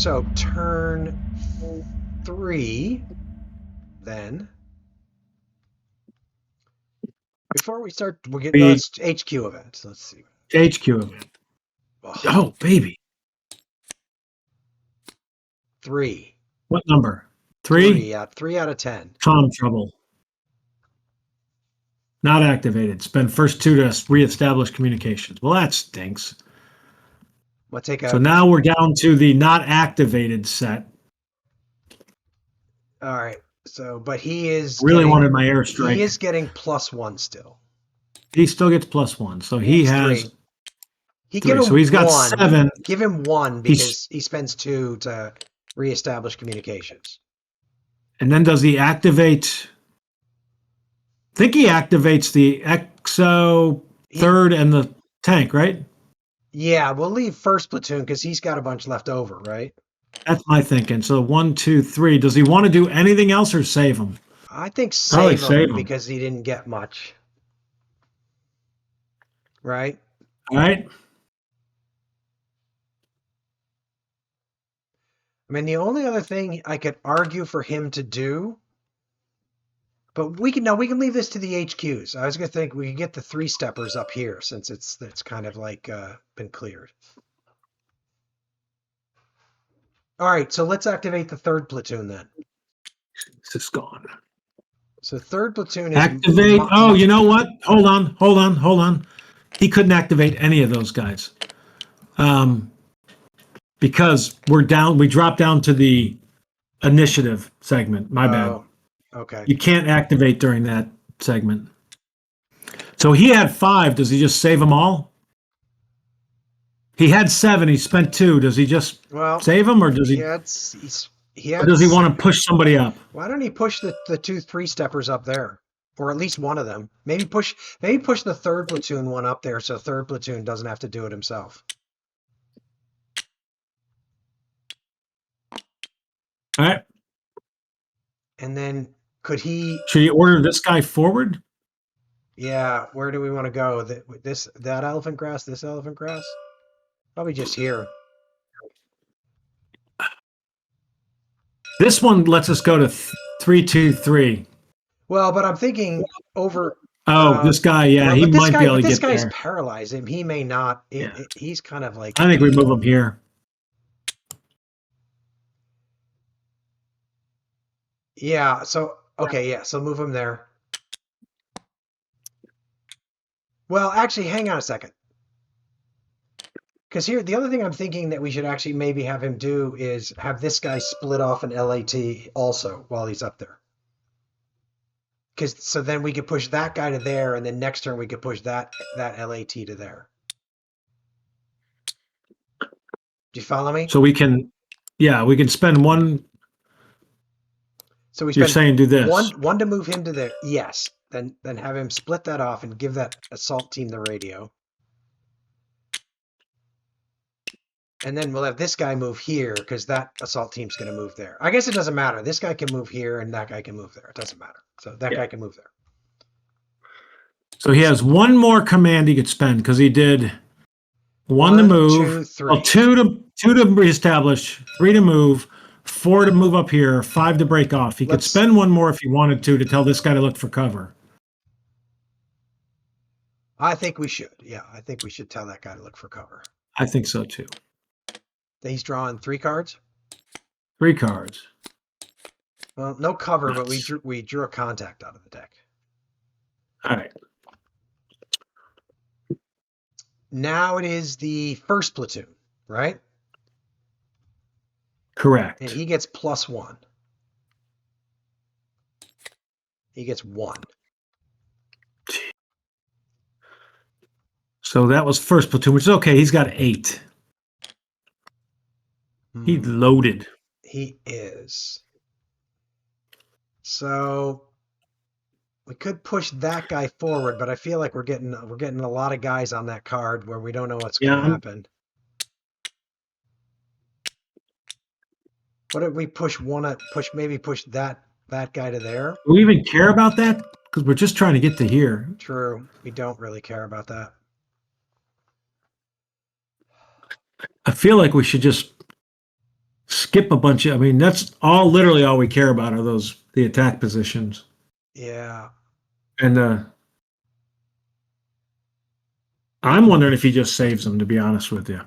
So turn 3, then. Before we start, we'll get let's HQ events. Let's see. HQ event. Oh, baby. 3. What number? 3? 3, yeah, 3 out of 10. Comm trouble. Not activated. Spend first 2 to reestablish communications. Well, that stinks. We'll take So now we're down to the not activated set. All right. So, but he is really wanted my airstrike. He is getting +1 still. He still gets +1. So he has 3. He 3. give him so he's got 1. 7. Give him 1 because he spends 2 to reestablish communications. And then does he activate? I think he activates the exo third and the tank, right? Yeah, we'll leave first platoon because he's got a bunch left over, right? That's my thinking. So 1, 2, 3. Does he want to do anything else or save him? I think save him because he didn't get much. Right? All right. I mean, the only other thing I could argue for him to do, but we can leave this to the HQs. I was gonna think we could get the 3-steppers up here since it's kind of like been cleared. All right, so let's activate the 3rd platoon then. This is gone. So 3rd platoon is activate. Oh, you know what? Hold on. He couldn't activate any of those guys. Because we dropped down to the initiative segment. My bad. Okay. You can't activate during that segment. So he had 5. Does he just save them all? He had 7. He spent 2. Does he just save them, or does he? Or does he want to push somebody up? Why don't he push the 2 3-steppers up there, or at least one of them? Maybe push the 3rd platoon one up there, so 3rd platoon doesn't have to do it himself. All right. And then should he order this guy forward? Yeah. Where do we want to go? That elephant grass? This elephant grass? Probably just here. This one lets us go to 3, 2, 3. Well, but I'm thinking over. This guy, he might be able to get there. This guy's paralyzed. He may not. He's kind of like. I think we move him here. Yeah. So okay. Yeah. So move him there. Well, actually, hang on a second. Because here, the other thing I'm thinking that we should actually maybe have him do is have this guy split off an LAT also while he's up there. So then we could push that guy to there, and then next turn we could push that LAT to there. Do you follow me? So we can spend 1. So you're saying do this. One to move him to there. Yes. Then have him split that off and give that assault team the radio. And then we'll have this guy move here because that assault team's going to move there. I guess it doesn't matter. This guy can move here and that guy can move there. It doesn't matter. So that guy can move there. So he has 1 more command he could spend because he did 1 to move, 2, 3. 2 to reestablish, 3 to move, 4 to move up here, 5 to break off. He could spend 1 more if he wanted to tell this guy to look for cover. I think we should. Yeah, I think we should tell that guy to look for cover. I think so too. He's drawing 3 cards? 3 cards. Well, no cover, but we drew a contact out of the deck. All right. Now it is the 1st platoon, right? Correct. And he gets +1. He gets 1. So that was 1st platoon, which is okay. He's got 8. He's loaded. He is. So we could push that guy forward, but I feel like we're getting a lot of guys on that card where we don't know what's going to happen. What if we push that guy to there? Do we even care about that? Because we're just trying to get to here. True. We don't really care about that. I feel like we should just skip a bunch of. I mean, that's all. Literally, all we care about are the attack positions. Yeah. And I'm wondering if he just saves them. To be honest with you,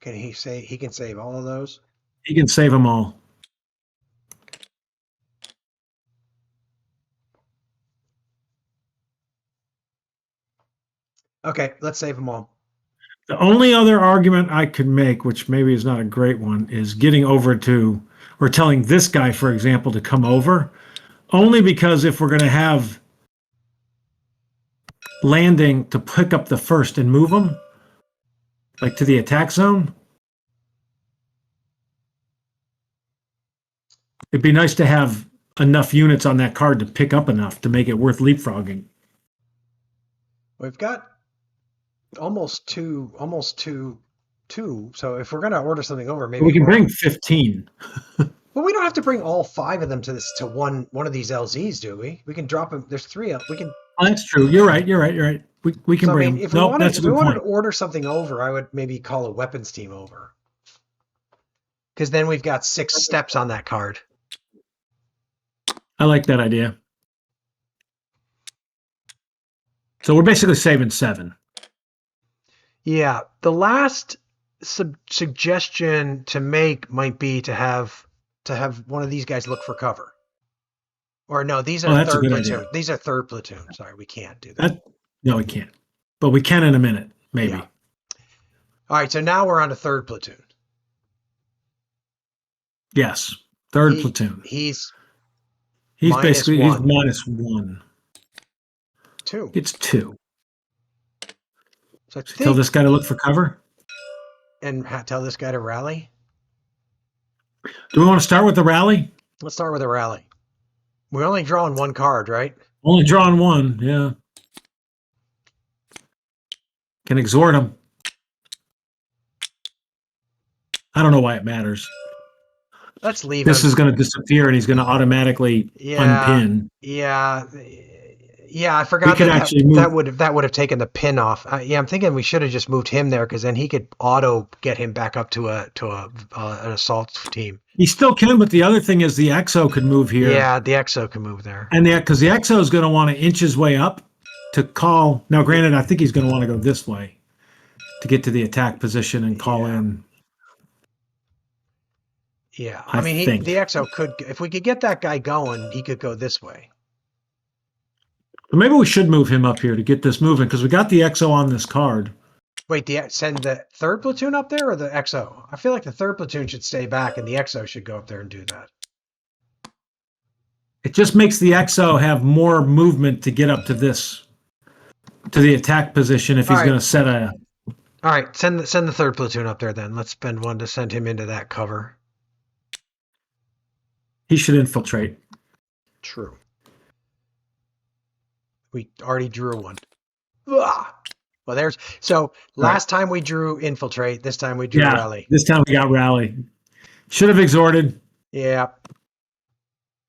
Can he say he can save all of those? he can save them all. Okay, let's save them all. The only other argument I could make, which maybe is not a great one, is getting over to, or telling this guy, for example, to come over. Only because if we're going to have landing to pick up the first and move them, like to the attack zone, it'd be nice to have enough units on that card to pick up enough to make it worth leapfrogging. We've got almost two. So if we're gonna order something over, maybe we can bring 15. Well, we don't have to bring all 5 of them to one of these LZs, do we? We can drop them. There's 3 we can. Oh, that's true. You're right. We can bring. If nope, if we wanted to order something over, I would maybe call a weapons team over, because then we've got 6 steps on that card. I like that idea. So we're basically saving 7. Yeah, the last suggestion to make might be to have one of these guys look for cover. Or no, these are third platoon. Idea. These are third platoon. Sorry, we can't do that. No, we can't. But we can in a minute, maybe. Yeah. All right, so now we're on to third platoon. Yes, third platoon. He's basically he's -1. 2. It's 2. So tell this guy to look for cover? And tell this guy to rally? Do we want to start with the rally? Let's start with a rally. We're only drawing 1 card, right? Only drawing 1, yeah. Can exhort him. I don't know why it matters. Let's leave this is going to disappear and he's going to automatically unpin. Yeah, I forgot that would have taken the pin off. I'm thinking we should have just moved him there, because then he could auto get him back up to an assault team. He still can, but the other thing is the XO could move here. Yeah, the XO can move there. And because the XO is going to want to inch his way up to call. Now, granted, I think he's going to want to go this way to get to the attack position and call in. Yeah, I mean, the XO could, if we could get that guy going, he could go this way. But maybe we should move him up here to get this moving, because we got the XO on this card. Wait, send the third platoon up there or the XO? I feel like the third platoon should stay back and the XO should go up there and do that. It just makes the XO have more movement to get up to the attack position if he's going to set a... All right, send the third platoon up there then. Let's spend 1 to send him into that cover. He should infiltrate. True. We already drew 1. Ugh! Well, last time we drew infiltrate. This time we drew rally. This time we got rally. Should have exhorted. Yeah.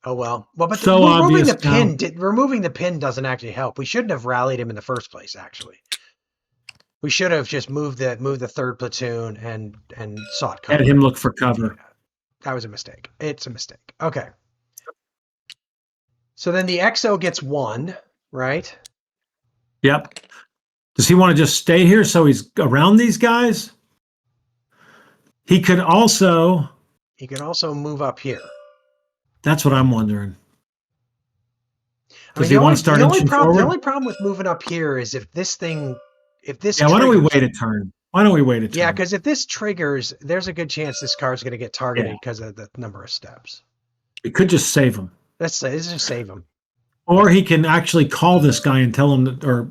Oh well. Well, but removing the pin doesn't actually help. We shouldn't have rallied him in the first place. Actually, we should have just moved the third platoon and sought cover. Had him look for cover. That was a mistake. It's a mistake. Okay. So then the XO gets 1, right? Yep. Does he want to just stay here so he's around these guys? He could also move up here. That's what I'm wondering. Does he want to start inching forward? The only problem with moving up here is if this. Yeah, why don't we wait a turn? Yeah, because if this triggers, there's a good chance this card's going to get targeted because of the number of steps. It could just save him. Let's just save him. Or he can actually call this guy and tell him or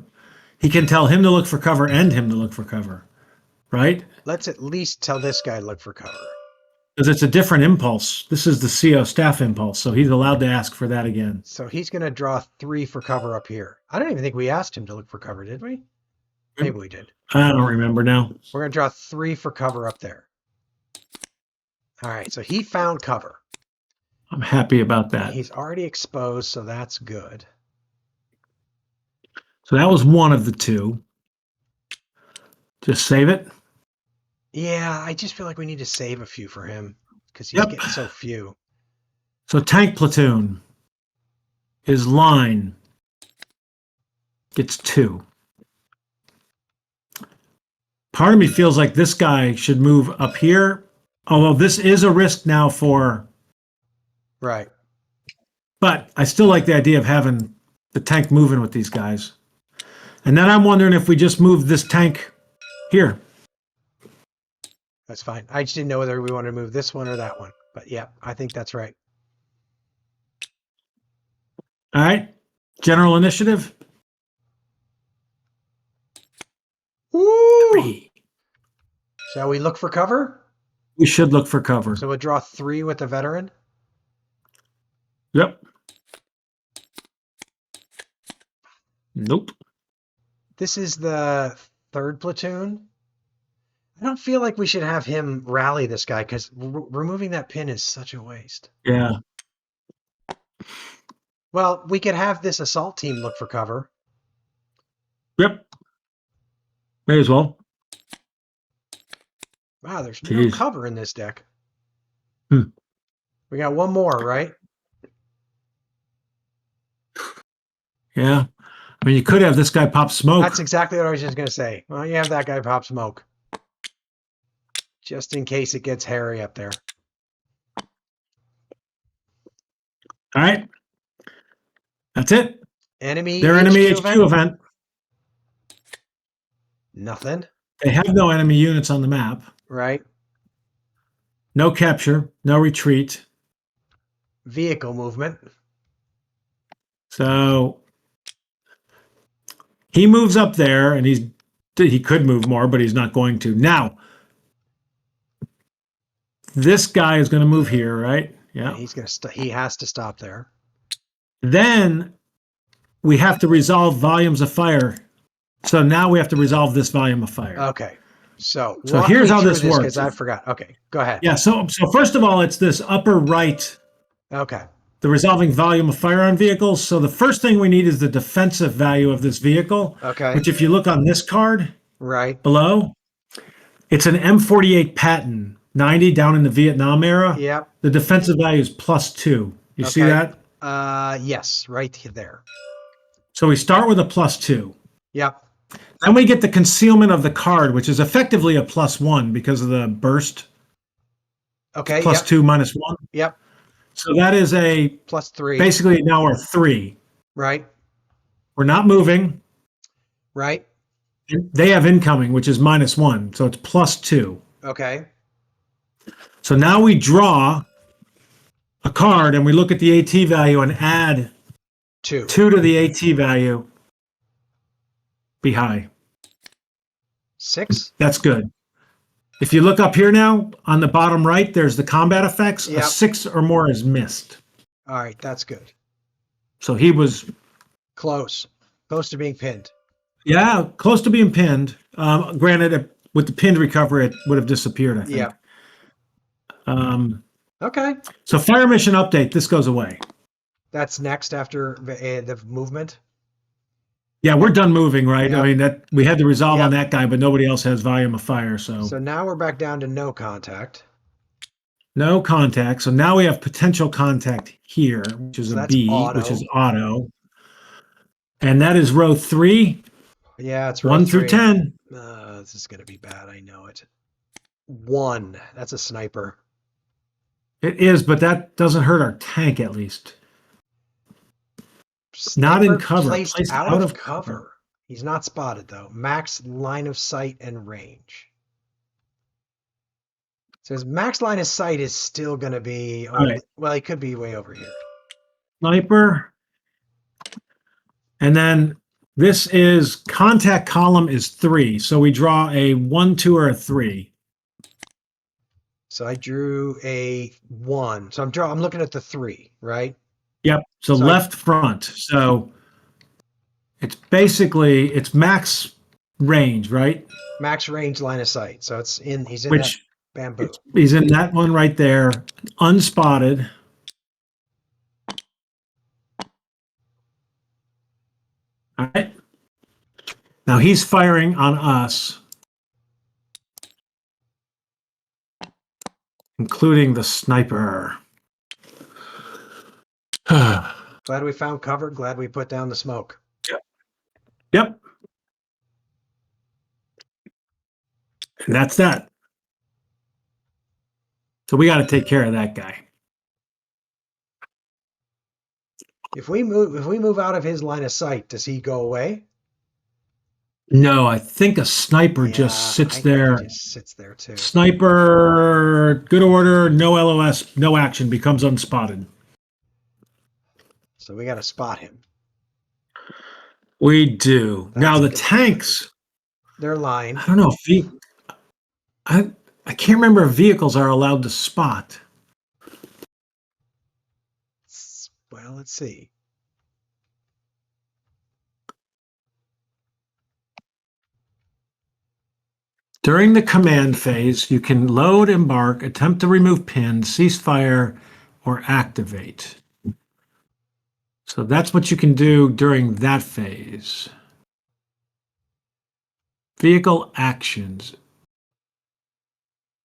he can tell him to look for cover and him to look for cover, right? Let's at least tell this guy to look for cover. Because it's a different impulse. This is the CO staff impulse, so he's allowed to ask for that again. So he's going to draw 3 for cover up here. I don't even think we asked him to look for cover, did we? Maybe we did. I don't remember now. We're going to draw 3 for cover up there. All right, so he found cover. I'm happy about that. He's already exposed, so that's good. So that was one of the 2. Just save it? Yeah, I just feel like we need to save a few for him. because he's getting so few. So tank platoon is line gets 2. Part of me feels like this guy should move up here, although this is a risk now for. Right. But I still like the idea of having the tank moving with these guys. And then I'm wondering if we just move this tank here. That's fine. I just didn't know whether we wanted to move this one or that one. But yeah, I think that's right. All right. General initiative. Woo! 3. Shall we look for cover? We should look for cover. So we'll draw 3 with the veteran. Yep. Nope. This is the 3rd platoon. I don't feel like we should have him rally this guy because removing that pin is such a waste. Yeah. Well, we could have this assault team look for cover. Yep. May as well. Wow, there's no cover in this deck. We got one more, right? Yeah. I mean, you could have this guy pop smoke. That's exactly what I was just going to say. Well, you have that guy pop smoke. Just in case it gets hairy up there. All right. That's it. Enemy Their enemy HQ event. Nothing. They have no enemy units on the map. Right. No capture. No retreat. Vehicle movement. So he moves up there, and he could move more, but he's not going to. Now, this guy is going to move here, right? Yeah. He's going to. He has to stop there. Then we have to resolve volumes of fire. So now we have to resolve this volume of fire. Okay. So here's how this works. Because I forgot. Okay, go ahead. Yeah. So first of all, it's this upper right. Okay. The resolving volume of fire on vehicles. So the first thing we need is the defensive value of this vehicle. Okay. Which, if you look on this card, right below, it's an M48 Patton 90 down in the Vietnam era. Yep. The defensive value is +2. You see that? Yes, right there. So we start with a +2. Yep. Then we get the concealment of the card, which is effectively a +1 because of the burst. Okay. +2 -1. Yep. So that is a +3. Basically now we're 3. Right. We're not moving. Right. They have incoming, which is -1. So it's +2. Okay. So now we draw a card and we look at the AT value and add 2 to the AT value. Be high. 6. That's good. If you look up here now, on the bottom right, there's the combat effects. Yep. A 6 or more is missed. All right, that's good. So he was close to being pinned. Yeah, close to being pinned. Granted, with the pinned recovery, it would have disappeared, I think. Yeah. Okay. So fire mission update, this goes away. That's next after the movement? Yeah, we're done moving, right? Yep. I mean, that we had the resolve on that guy, but nobody else has volume of fire. So now we're back down to no contact. No contact. So now we have potential contact here, which is a B, which is auto. And that is row 3. Yeah, it's row 1 3. through 10. This is going to be bad. I know it. 1. That's a sniper. It is, but that doesn't hurt our tank, at least. Sniper not in cover. Placed out of cover. He's not spotted, though. Max line of sight and range. So his max line of sight is still going to be... Well, he could be way over here. Sniper. And then this is contact column is 3. So we draw a 1, 2, or a 3. So I drew a 1. So I'm looking at the 3, right? Yep. So left front. So it's basically it's max range, right? Max range line of sight. So he's in that bamboo. He's in that one right there, unspotted. All right. Now he's firing on us. including the sniper. Glad we found cover. Glad we put down the smoke. Yep. And that's that. So we got to take care of that guy. If we move out of his line of sight, does he go away? No, I think a sniper just sits there. He just sits there too. Sniper, good order, no LOS, no action, becomes unspotted. So we got to spot him. We do. Now the tanks. They're lined. I don't know if I can't remember if vehicles are allowed to spot. Well, let's see. During the command phase, you can load, embark, attempt to remove pins, cease fire, or activate. So that's what you can do during that phase. Vehicle actions.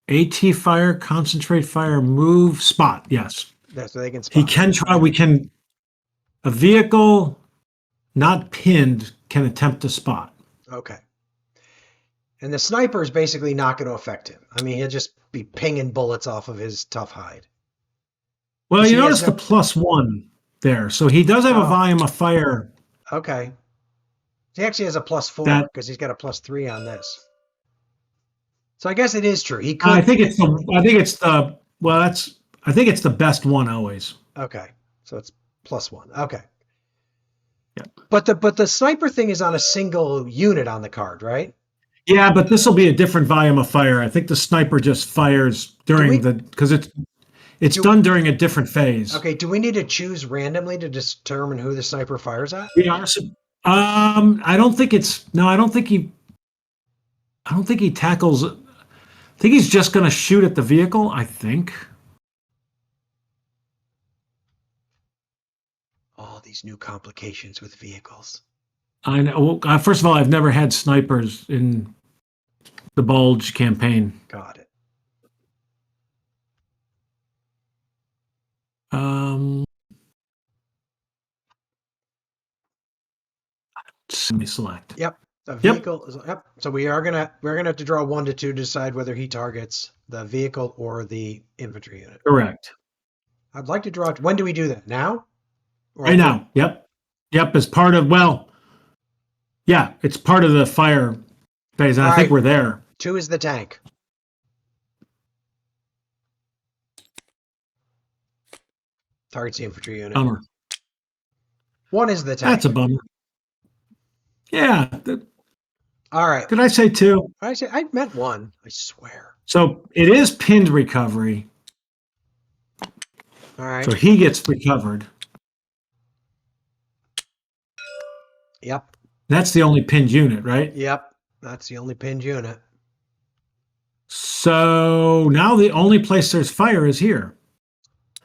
AT fire, concentrate fire, move, spot. Yes. That's so they can spot. He can try. A vehicle not pinned can attempt to spot. Okay. And the sniper is basically not going to affect him. I mean, he'll just be pinging bullets off of his tough hide. Well, you notice the +1 there. So he does have a volume of fire. Okay. He actually has a +4 because he's got a +3 on this. So I guess it is true. He could. I think it's the best one always. Okay. So it's +1. Okay. Yeah. But the sniper thing is on a single unit on the card, right? Yeah, but this will be a different volume of fire. I think the sniper just fires during because it's done during a different phase. Okay. Do we need to choose randomly to determine who the sniper fires at? Yeah. I don't think he tackles. I think he's just going to shoot at the vehicle. I think. All these new complications with vehicles. I know. Well, first of all, I've never had snipers in the Bulge campaign. Got it. Let me select. Yep. The vehicle. Yep. So we're gonna have to draw 1 to 2 to decide whether he targets the vehicle or the infantry unit. Correct. I'd like to draw. When do we do that? Now? Right now. Yep. As part of it's part of the fire phase. And I think we're there. 2 is the tank. Targets the infantry unit. Bummer. 1 is the tank. That's a bummer. Yeah. All right. Did I say 2? I meant 1. I swear. So it is pinned recovery. All right. So he gets recovered. Yep. That's the only pinned unit, right? Yep. That's the only pinned unit. So now the only place there's fire is here.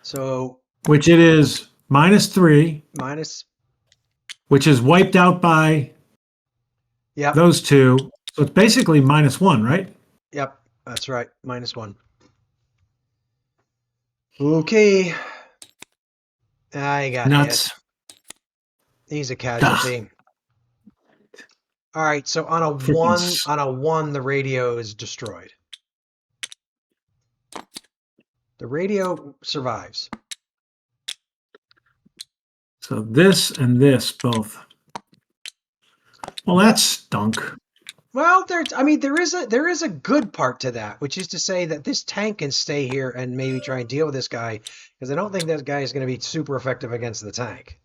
So. Which it is -3. Which is wiped out by those 2. So it's basically -1, right? Yep. That's right. -1. Okay. I got nuts. It. He's a casualty. All right, so on a 1, the radio is destroyed. The radio survives. So this and this both. Well, that's stunk. Well, there is a good part to that, which is to say that this tank can stay here and maybe try and deal with this guy, because I don't think that guy is going to be super effective against the tank.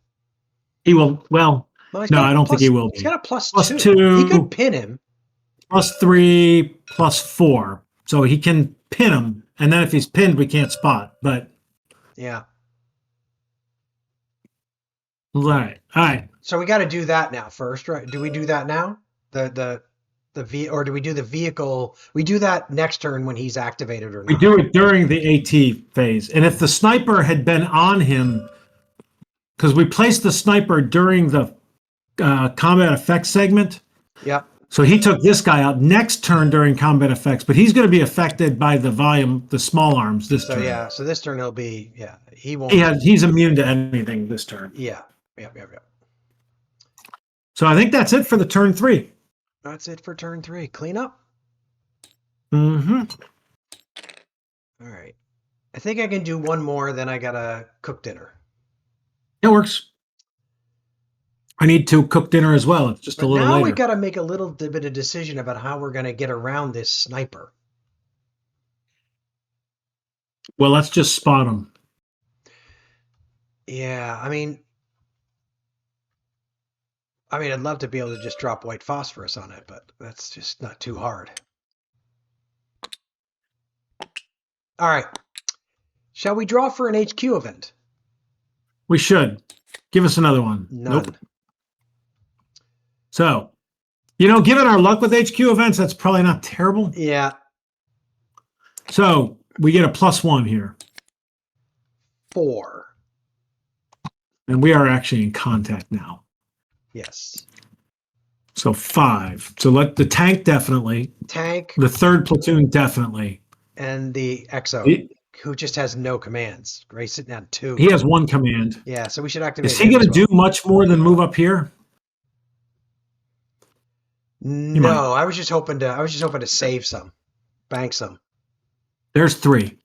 He will. Well, no, I don't think he will be. He's got a +2. He could pin him. +3, +4. So he can pin him, and then if he's pinned, we can't spot. But yeah. All right. So we got to do that now first, right? Do we do that now? Or do we do the vehicle? We do that next turn when he's activated or not? We do it during the AT phase. And if the sniper had been on him, because we placed the sniper during the combat effects segment. Yep. So he took this guy out next turn during combat effects, but he's going to be affected by the volume, the small arms this So turn. yeah, so this turn he'll be he won't. He's immune to anything this turn. Yeah. So I think that's it for the turn 3. That's it for turn 3. Clean up. Mm-hmm. All right. I think I can do one more, then I gotta cook dinner. It works. I need to cook dinner as well. It's just But a little now later. we've got to make a little bit of decision about how we're going to get around this sniper. Well, let's just spot him. Yeah, I mean, I'd love to be able to just drop white phosphorus on it, but that's just not too hard. All right. Shall we draw for an HQ event? We should. Give us another one. None. Nope. So, given our luck with HQ events, that's probably not terrible. Yeah. So, we get a +1 here. 4. And we are actually in contact now. Yes. So 5. So let the tank definitely. Tank. The 3rd platoon definitely. And the XO, who just has no commands. Right, sitting on 2. He has 1 command. Yeah, so we should activate. Is he going to do much more than move up here? No, I was just hoping to save some, bank some. There's 3.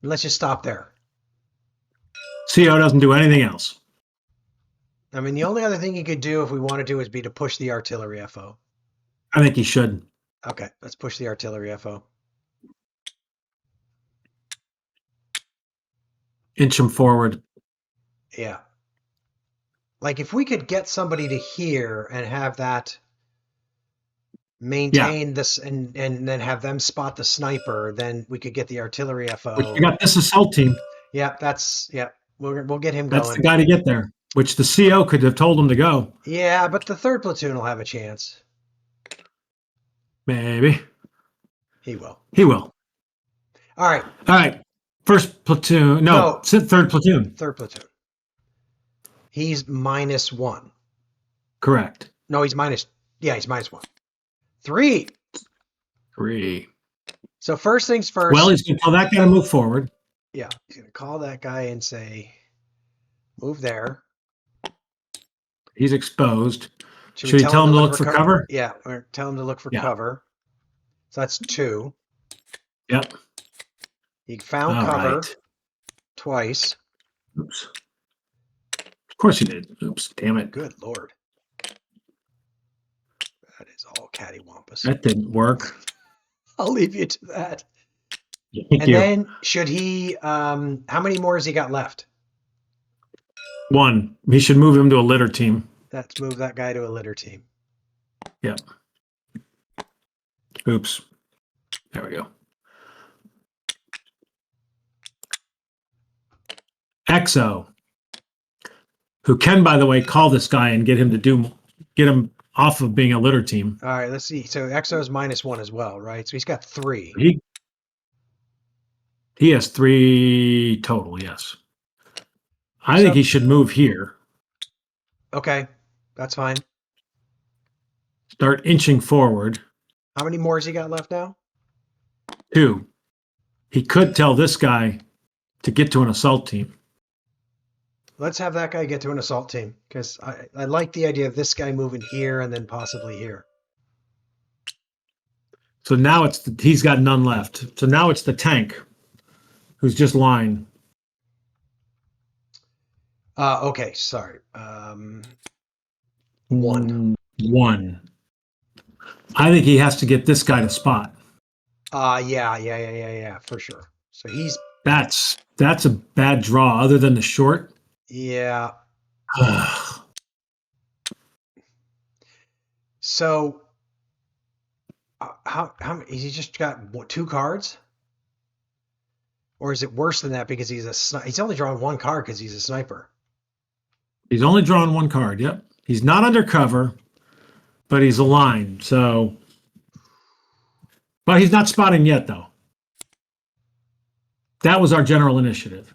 Let's just stop there. CO doesn't do anything else. I mean, the only other thing he could do if we wanted to is be to push the artillery FO. I think he should. Okay, let's push the artillery FO. Inch him forward. Yeah. Like if we could get somebody to here and have that maintain this and then have them spot the sniper, then we could get the artillery FO. We got this assault team. Yeah, we'll get him That's going. the guy to get there, which the CO could have told him to go. Yeah, but the 3rd platoon will have a chance. Maybe. He will. All right. 1st platoon. No, 3rd platoon. 3rd platoon. He's -1. Correct. No, he's -1. 3. 3. So first things first. Well, he's going to tell that guy to move forward. Yeah, he's going to call that guy and say, move there. He's exposed. Should we tell him to look for cover? Yeah, or tell him to look for cover. So that's 2. Yep. He found cover twice. Oops. Of course he did. Oops, damn it. Good Lord. That is all cattywampus. That didn't work. I'll leave you to that. Thank you. Then should he, how many more has he got left? 1. He should move him to a litter team. Let's move that guy to a litter team. Yep. Oops. There we go. XO, who can, by the way, call this guy and get him off of being a litter team. All right, let's see. So XO is -1 as well, right? So he's got 3. He has 3 total, yes. I think he should move here. Okay, that's fine. Start inching forward. How many more has he got left now? 2. He could tell this guy to get to an assault team. Let's have that guy get to an assault team, because I like the idea of this guy moving here and then possibly here. So now he's got none left. So now it's the tank who's just lying. Okay, sorry. 1. 1. I think he has to get this guy to spot. Yeah, for sure. So he's... That's a bad draw, other than the short. Yeah. So, how he just got 2 cards? Or is it worse than that because he's only drawn 1 card because he's a sniper? He's only drawn 1 card, yep. He's not undercover, but he's aligned, so... But he's not spotting yet, though. That was our general initiative.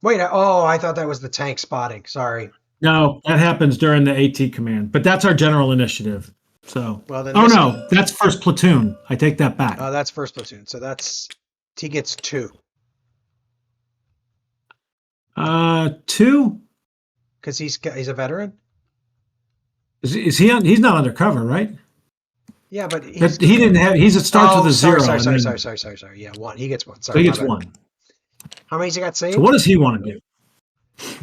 Wait, I thought that was the tank spotting. Sorry. No, that happens during the AT command, but that's our general initiative. So, Well, then oh this. no, that's first platoon. I take that back. Oh, that's first platoon. So he gets 2 Two. because he's a veteran. Is he on? He's not undercover, right? Yeah, but That he didn't have. It starts with Oh, a sorry, 0, sorry, and sorry, then sorry, sorry, sorry, sorry. Yeah, 1. He gets 1. so Sorry, he my gets bad. 1. How many's he got So saved? what does he want to do? Save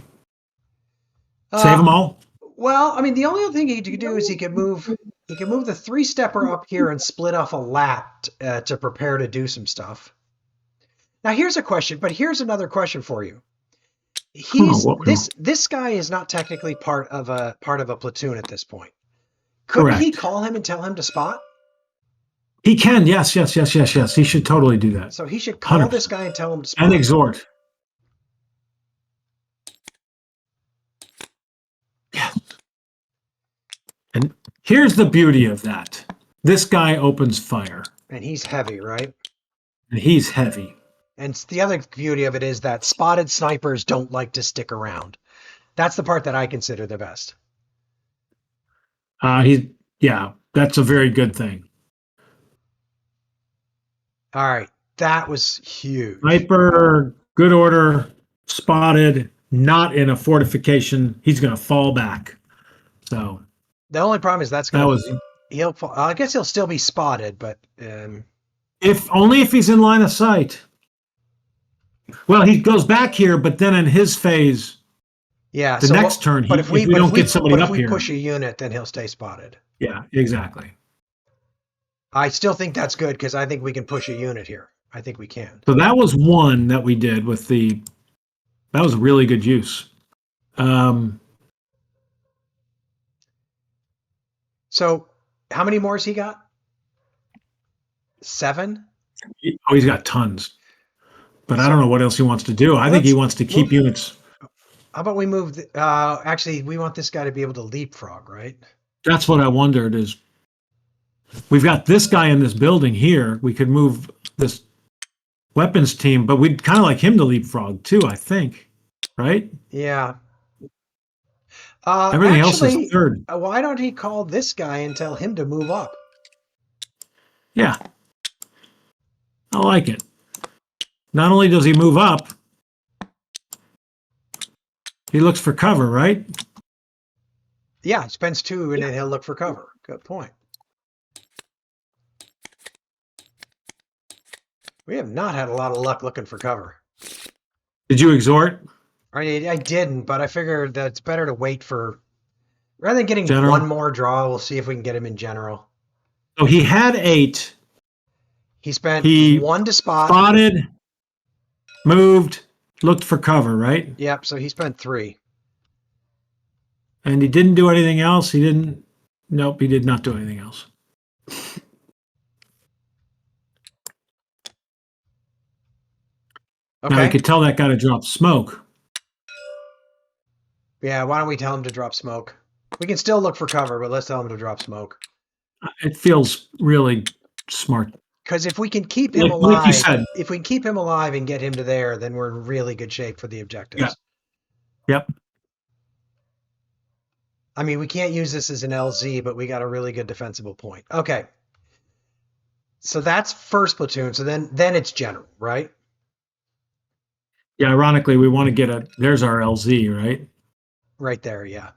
Uh, them all? well, I mean, the only other thing he could do is he could move. He can move the 3-stepper up here and split off a lat to prepare to do some stuff. Now, here's a question, but here's another question for you. Oh, He's this guy is not technically part of a platoon at this point. Couldn't he correct. call him and tell him to spot? He can. Yes, yes, yes, yes, yes. He should totally do that. So he should call this 100%. guy and tell him to And spot. exhort. Yes. And here's the beauty of that. This guy opens fire, And he's heavy, right? and he's heavy. And the other beauty of it is that spotted snipers don't like to stick around. That's the part that I consider the best. Yeah, that's a very good thing. All right, that was huge. Sniper, good order, spotted, not in a fortification. He's going to fall back. So The only problem is that was I guess he'll still be spotted, but if only if he's in line of sight. Well, he goes back here, but then in his phase, yeah. the next turn, but if we don't get somebody up here, push a unit, then he'll stay spotted. yeah, exactly. I still think that's good because I think we can push a unit here. I think we can. So that was one that we did with the. That was really good use. So how many more has he got? 7? Oh, he's got tons. But I don't know what else he wants to do. I think he wants to keep units. How about we move? Actually, we want this guy to be able to leapfrog, right? That's what I wondered is we've got this guy in this building here. We could move this weapons team, but we'd kind of like him to leapfrog too, I think. Right? Yeah. Everything else is third. Why don't he call this guy and tell him to move up? Yeah. I like it. Not only does he move up, he looks for cover, right? Yeah, he spends 2 and then he'll look for cover. Good point. We have not had a lot of luck looking for cover. Did you exhort? I didn't, but I figured that it's better to wait for, rather than getting General? one more draw, we'll see if we can get him in general. So he had 8. He spent He 1 to spot. Spotted, moved, looked for cover, right? Yep, so he spent 3. And he didn't do anything else. Nope, he did not do anything else. Okay. Now you could tell that guy to drop smoke. Yeah, why don't we tell him to drop smoke? We can still look for cover, but let's tell him to drop smoke. It feels really smart. Because if we can keep him alive, if we can keep him alive and get him to there, then we're in really good shape for the objectives. Yeah. Yep. I mean, we can't use this as an LZ, but we got a really good defensible point. Okay. So that's first platoon. So then it's general, right? Yeah, ironically, we want to get there's our LZ, right? Right there, yeah.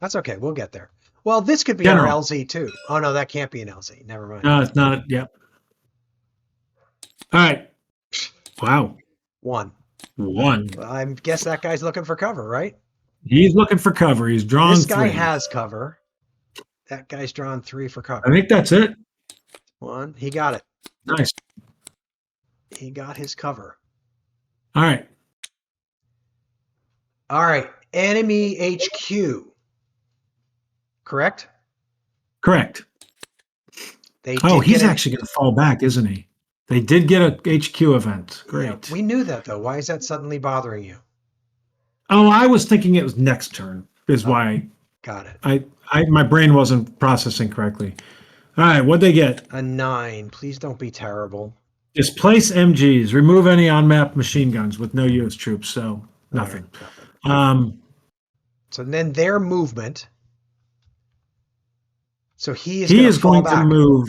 That's okay. We'll get there. Well, this could be General. our LZ too. Oh, no, that can't be an LZ. Never mind. No, it's not. Yep. All right. Wow. 1. Well, I guess that guy's looking for cover, right? He's looking for cover. He's drawn 3. This guy has cover. That guy's drawn 3 for cover. I think that's it. 1. He got it. Nice. He got his cover. All right. All right. Enemy HQ. Correct? Correct. He's actually going to fall back, isn't he? They did get a HQ event. Great. Yeah, we knew that, though. Why is that suddenly bothering you? Oh, I was thinking it was next turn. Is why. Got it. My brain wasn't processing correctly. All right, what'd they get? A 9. Please don't be terrible. Displace MGs. Remove any on-map machine guns with no U.S. troops. So nothing. So then their movement. So he is He going to is fall going to back. move,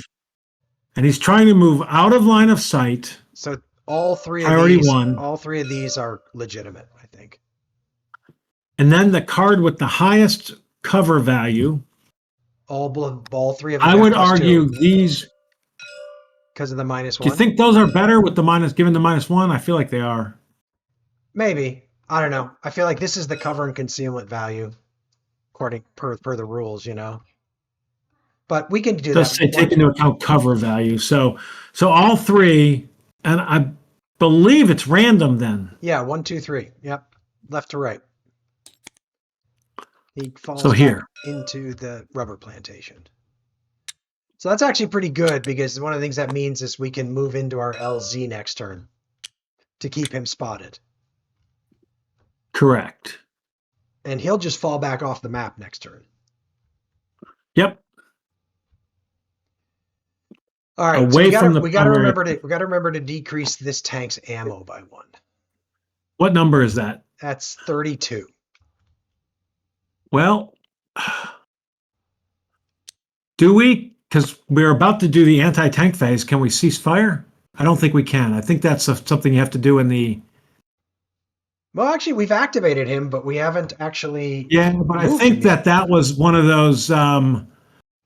and he's trying to move out of line of sight. So all three of Priority these, 1. are legitimate, I think. And then the card with the highest cover value. All three of them I have would +2 argue these. because of the Do you -1. think those are better with the minus, given the -1? I feel like they are. Maybe. I don't know. I feel like this is the cover and concealment value, according per the rules, But we can do Does that. say take into account cover value. So all three, and I believe it's random then. Yeah, 1, 2, 3. Yep, left to right. He So falls back here. into the rubber plantation. So that's actually pretty good because one of the things that means is we can move into our LZ next turn to keep him spotted. Correct. And he'll just fall back off the map next turn. Yep. All right, so Away from the we got to primary. remember to decrease this tank's ammo by 1. What number is that? That's 32. Well, do we? Because we're about to do the anti-tank phase. Can we cease fire? I don't think we can. I think that's something you have to do in the. Well, actually, we've activated him, but we haven't actually. Yeah, but I moved think him yet. that was one of those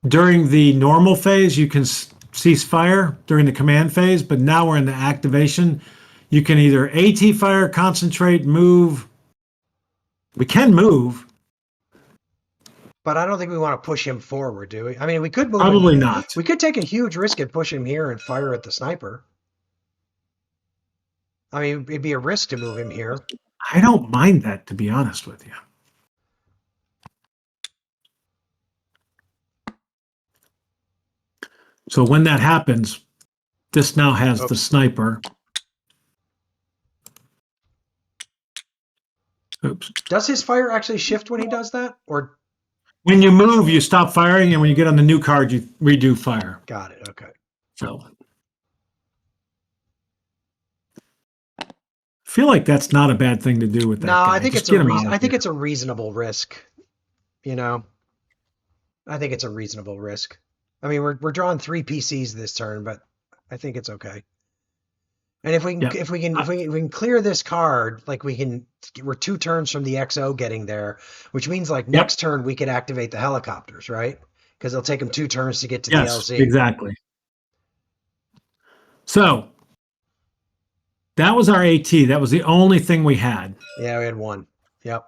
during the normal phase, you can cease fire during the command phase, but now we're in the activation. You can either AT fire, concentrate, move. We can move. But I don't think we want to push him forward, do we? I mean, we could move Probably him. not. We could take a huge risk and push him here and fire at the sniper. I mean, it'd be a risk to move him here. I don't mind that, to be honest with you. So when that happens, this now has the sniper. Oops. Does his fire actually shift when he does that? Or when you move, you stop firing, and when you get on the new card, you redo fire. Got it. Okay. So I feel like that's not a bad thing to do with that. No, guy. I think Just it's a get him out of I think here. it's a reasonable risk. I think it's a reasonable risk. I mean, we're drawing 3 PCs this turn, but I think it's okay. And if we can Yep. if we can clear this card, like we're 2 turns from the XO getting there, which means like next turn we could activate the helicopters, right? Because it'll take them 2 turns to get to the LZ. Exactly. So that was our AT. That was the only thing we had. Yeah, we had 1. Yep.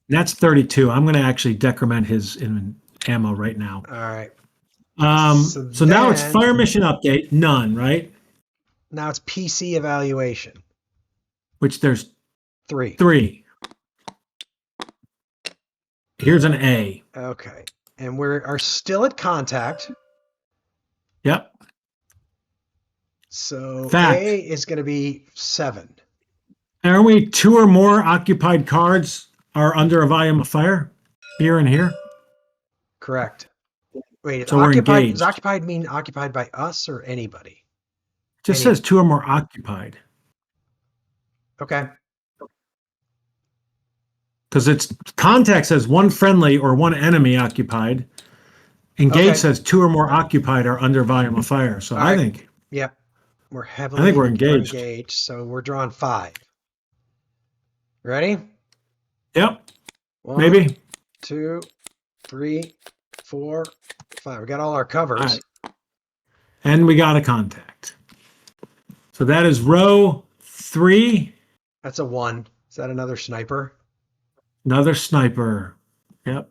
That's 32. I'm going to actually decrement his ammo right now. All right. So now it's fire mission update, none, right? Now it's PC evaluation. Which there's 3. 3. Here's an A. Okay. And we are still at contact. Yep. So Fact. A is going to be 7. Are we 2 or more occupied cards are under a volume of fire? Here and here? Correct. Wait, So we're engaged. Does occupied mean occupied by us or anybody? Just says 2 or more occupied. Okay. Because it's contact says 1 friendly or 1 enemy occupied. Engaged says 2 or more occupied are under volume of fire. So I think. Yep. We're heavily engaged. So we're drawing 5. Ready? Yep. 1, maybe 2, 3, 4, 5. We got all our covers. Right. And we got a contact. So that is row 3. That's a 1. Is that another sniper? Another sniper. Yep.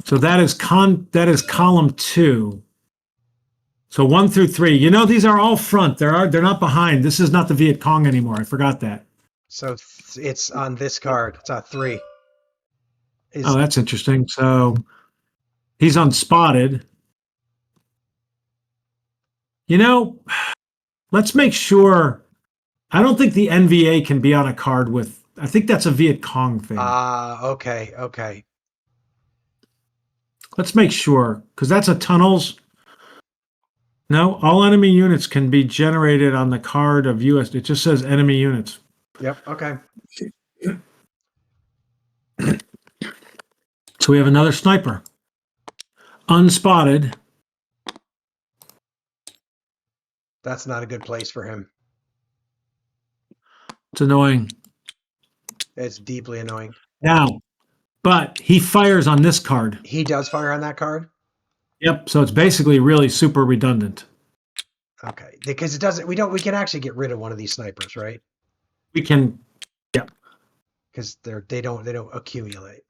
So that is column 2. So 1 through 3. You know, these are all front. They're not behind. This is not the Viet Cong anymore. I forgot that. So it's on this card. It's on 3. Oh, that's interesting. So he's unspotted. You know, let's make sure. I don't think the NVA can be on a card with. I think that's a Viet Cong thing. Okay. Let's make sure, because that's a tunnels. No, all enemy units can be generated on the card of US. It just says enemy units. Yep. Okay. So we have another sniper. Unspotted. That's not a good place for him. It's annoying. It's deeply annoying. Now, but he fires on this card. He does fire on that card? Yep. So it's basically really super redundant. Okay. Because it doesn't, we can actually get rid of one of these snipers, right? We can, yep. Because they don't accumulate.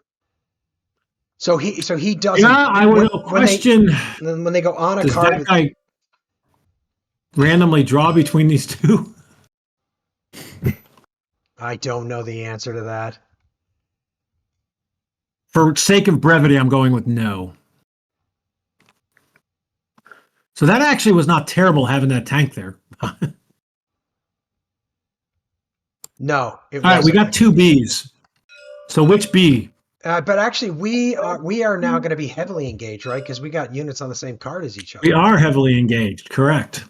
So he doesn't. Yeah, I would question. When they go on a does card. That guy randomly draw between these two? I don't know the answer to that. For sake of brevity, I'm going with no. So that actually was not terrible having that tank there. No. All right, we got 2 Bs. So which B? But actually, we are now going to be heavily engaged, right? Because we got units on the same card as each other. We are heavily engaged, correct.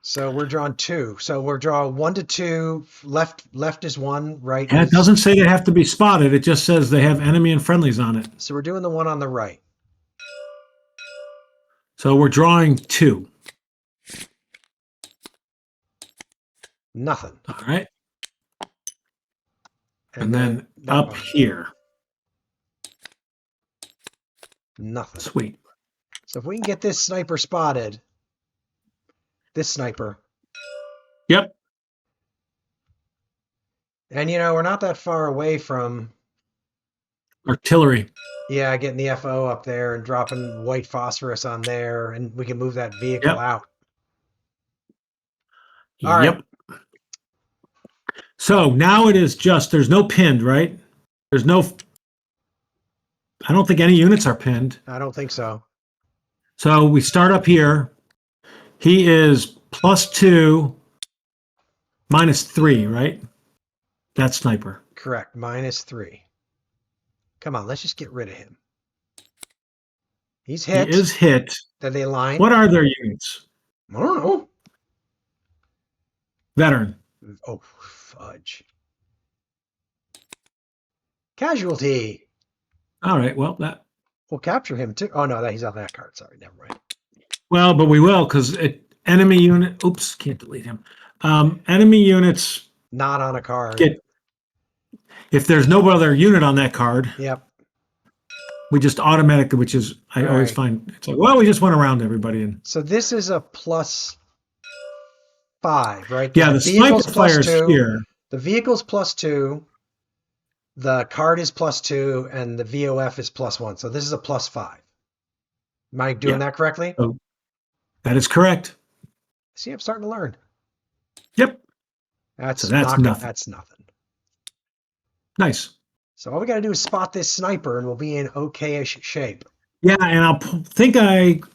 So we're drawing 2. So we're drawing 1 to 2. Left is 1, right? And it doesn't say they have to be spotted. It just says they have enemy and friendlies on it. So we're doing the one on the right. So we're drawing 2. Nothing. All right. And then up here. Nothing. Sweet. So if we can get this sniper spotted, this sniper. Yep. And we're not that far away from artillery. Yeah, getting the FO up there and dropping white phosphorus on there, and we can move that vehicle out. All right. So now it is just, there's no pinned, right? There's no, I don't think any units are pinned. I don't think so. So we start up here. He is +2, -3, right? That sniper. Correct, -3. Come on, let's just get rid of him. He's hit. He is hit. Did they line? What are their units? I don't know. Veteran. Oh, fudge. Casualty. All right, well, that. We'll capture him too. Oh, no, he's on that card. Sorry, never mind. Well, but we will, because enemy unit. Oops, can't delete him. Enemy units. Not on a card. If there's no other unit on that card. Yep. We just automatically, which is, I always find, it's like, well, we just went around everybody. And so this is a +5, right? Yeah, the sniper fires here. The vehicle's +2. The card is +2, and the VOF is +1. So this is a +5. Am I doing that correctly? So that is correct. See, I'm starting to learn. Yep. That's nothing. That's nothing. Nice. So all we got to do is spot this sniper, and we'll be in okay-ish shape. Yeah, and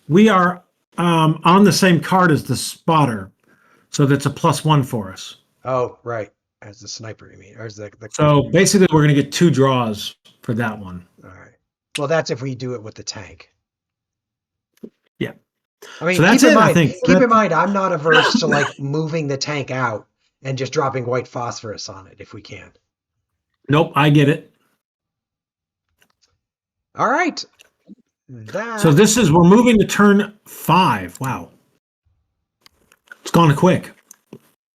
we are on the same card as the spotter, so that's a +1 for us. Oh, right. As the sniper, you mean? Or as the So basically, we're going to get 2 draws for that one. All right. Well, that's if we do it with the tank. Yeah. I mean, so that's keep in mind, I'm not averse to like moving the tank out and just dropping white phosphorus on it if we can. Nope, I get it. All right. So we're moving to turn 5. Wow. It's gone quick.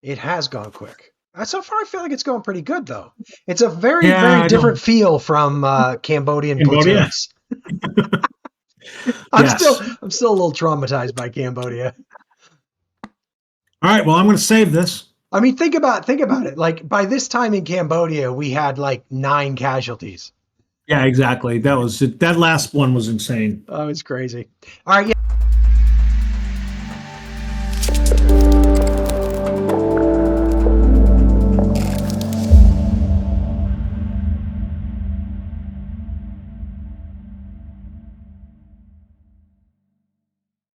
It has gone quick. So far, I feel like it's going pretty good, though. It's a very different feel from Cambodian platoons. I'm still a little traumatized by Cambodia. All right, well, I'm going to save this. I mean, think about it. Like by this time in Cambodia, we had like 9 casualties. Yeah, exactly. That last one was insane. Oh, it's crazy. All right. Yeah.